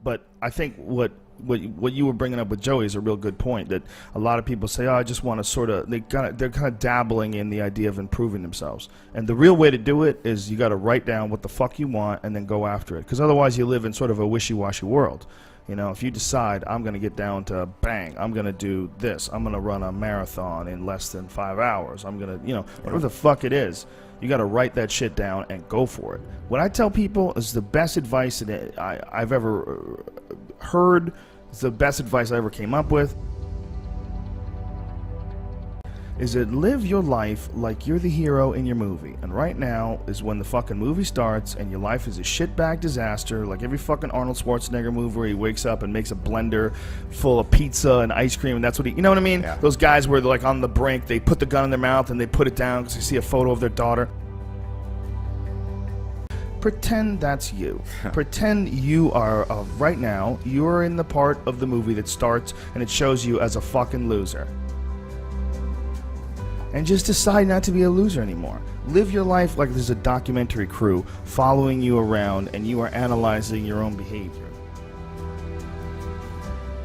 But I think what you were bringing up with Joey is a real good point. That a lot of people say, "Oh, I just want to sort of." They're kind of dabbling in the idea of improving themselves. And the real way to do it is you got to write down what the fuck you want and then go after it. Because otherwise, you live in sort of a wishy-washy world. You know, if you decide I'm going to get down to bang, I'm going to do this. I'm going to run a marathon in less than 5 hours. I'm going to, whatever the fuck it is. You got to write that shit down and go for it. What I tell people is the best advice that I've ever heard. It's the best advice I ever came up with. Is that live your life like you're the hero in your movie. And right now is when the fucking movie starts and your life is a shitbag disaster, like every fucking Arnold Schwarzenegger movie where he wakes up and makes a blender full of pizza and ice cream, and that's what you know what I mean? Yeah. Those guys where they're like on the brink, they put the gun in their mouth and they put it down because they see a photo of their daughter. Pretend that's you. Pretend you are, right now, you're in the part of the movie that starts and it shows you as a fucking loser. And just decide not to be a loser anymore. Live your life like there's a documentary crew following you around and you are analyzing your own behavior.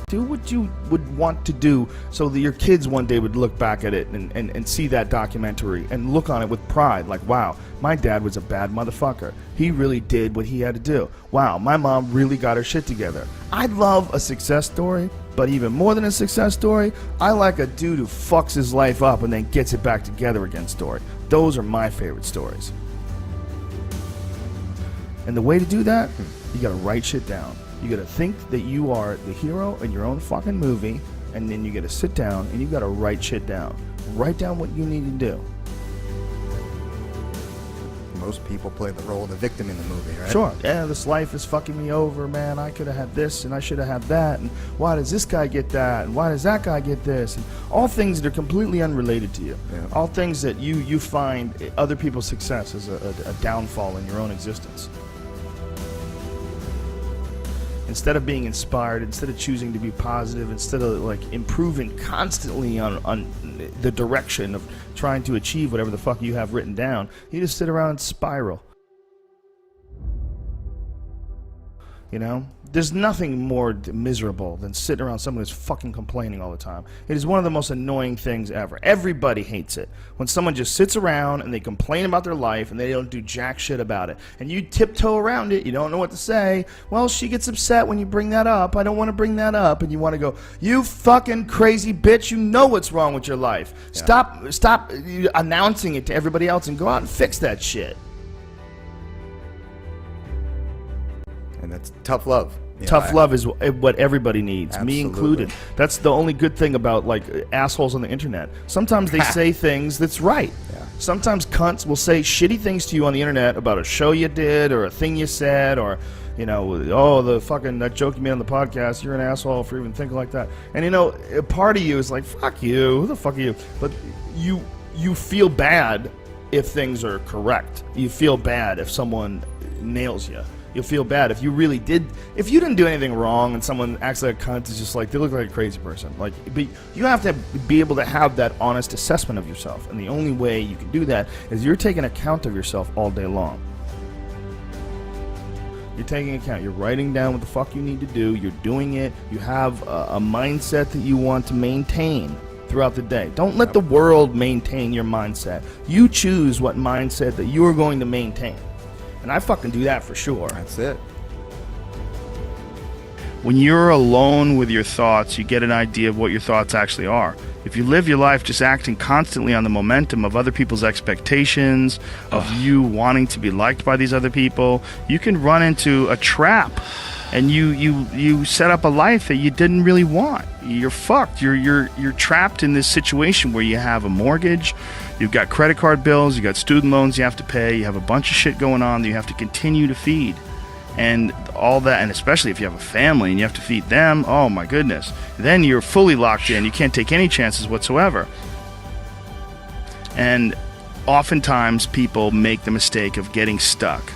Do what you would want to do so that your kids one day would look back at it and see that documentary and look on it with pride. Like, wow, my dad was a bad motherfucker. He really did what he had to do. Wow, my mom really got her shit together. I love a success story, but even more than a success story, I like a dude who fucks his life up and then gets it back together again story. Those are my favorite stories. And the way to do that, you gotta write shit down. You gotta think that you are the hero in your own fucking movie, and then you gotta sit down and you gotta write shit down. Write down what you need to do. Most people play the role of the victim in the movie, right? Sure. Yeah, this life is fucking me over, man. I could have had this and I should have had that. And why does this guy get that? And why does that guy get this? And all things that are completely unrelated to you. Yeah. All things that you find other people's success as a downfall in your own existence. Instead of being inspired, instead of choosing to be positive, instead of like improving constantly on the direction of trying to achieve whatever the fuck you have written down, you just sit around and spiral. You know? There's nothing more miserable than sitting around someone who's fucking complaining all the time. It is one of the most annoying things ever. Everybody hates it. When someone just sits around and they complain about their life and they don't do jack shit about it. And you tiptoe around it, you don't know what to say. Well, she gets upset when you bring that up. I don't want to bring that up. And you want to go, you fucking crazy bitch, you know what's wrong with your life. Yeah. Stop announcing it to everybody else and go out and fix that shit. And that's tough love. Tough love is what everybody needs, absolutely. Me included. That's the only good thing about like assholes on the internet. Sometimes they say things that's right. Yeah. Sometimes cunts will say shitty things to you on the internet about a show you did or a thing you said or, you know, oh, the fucking that joke you made on the podcast, you're an asshole for even thinking like that. And, you know, a part of you is like, fuck you, who the fuck are you? But you feel bad if things are correct. You feel bad if someone nails you. You'll feel bad if you really did. If you didn't do anything wrong and someone acts like a cunt, it's just like they look like a crazy person. Like, but you have to be able to have that honest assessment of yourself, and the only way you can do that is you're taking account of yourself all day long. You're taking account. You're writing down what the fuck you need to do. You're doing it. You have a mindset that you want to maintain throughout the day. Don't let the world maintain your mindset. You choose what mindset that you are going to maintain. And I fucking do that for sure. That's it. When you're alone with your thoughts, you get an idea of what your thoughts actually are. If you live your life just acting constantly on the momentum of other people's expectations, of you wanting to be liked by these other people, you can run into a trap. And you set up a life that you didn't really want. You're fucked. You're trapped in this situation where you have a mortgage, you've got credit card bills, you got student loans you have to pay, you have a bunch of shit going on that you have to continue to feed. And all that, and especially if you have a family and you have to feed them, oh my goodness. Then you're fully locked in. You can't take any chances whatsoever. And oftentimes people make the mistake of getting stuck.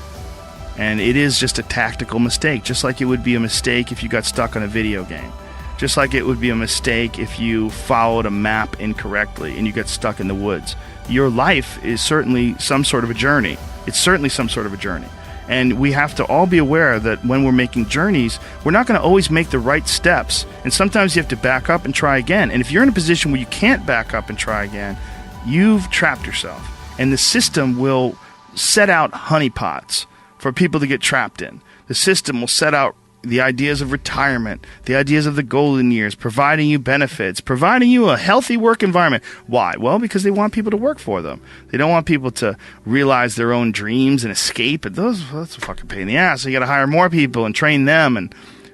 And it is just a tactical mistake, just like it would be a mistake if you got stuck on a video game. Just like it would be a mistake if you followed a map incorrectly and you get stuck in the woods. Your life is certainly some sort of a journey. It's certainly some sort of a journey. And we have to all be aware that when we're making journeys, we're not going to always make the right steps. And sometimes you have to back up and try again. And if you're in a position where you can't back up and try again, you've trapped yourself. And the system will set out honeypots for people to get trapped in. The system will set out the ideas of retirement, the ideas of the golden years, providing you benefits, providing you a healthy work environment. Why? Well, because they want people to work for them. They don't want people to realize their own dreams and escape. And that's a fucking pain in the ass. So you got to hire more people and train them. And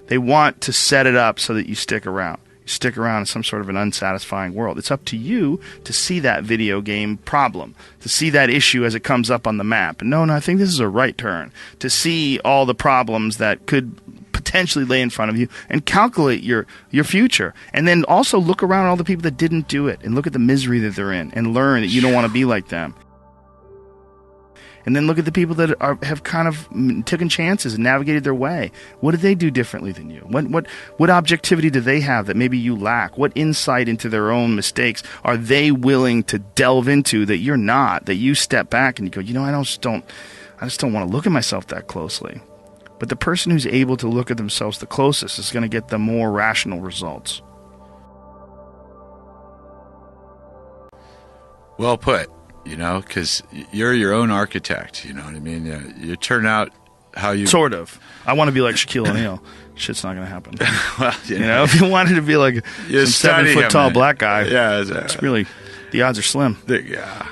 they want to set it up so that you stick around. You stick around in some sort of an unsatisfying world. It's up to you to see that video game problem, to see that issue as it comes up on the map. And no, I think this is a right turn. To see all the problems that could potentially lay in front of you and calculate your future. And then also look around at all the people that didn't do it and look at the misery that they're in and learn that you don't want to be like them. And then look at the people that have kind of taken chances and navigated their way. What did they do differently than you? What objectivity do they have that maybe you lack? What insight into their own mistakes are they willing to delve into that you're not, that you step back and you go, I just don't want to look at myself that closely. But the person who's able to look at themselves the closest is going to get the more rational results. Well put. Because you're your own architect, you know what I mean? You turn out how you... Sort of. I want to be like Shaquille O'Neal. Shit's not going to happen. Well, if you wanted to be like some 7-foot tall black guy, yeah, it's really, the odds are slim. Yeah.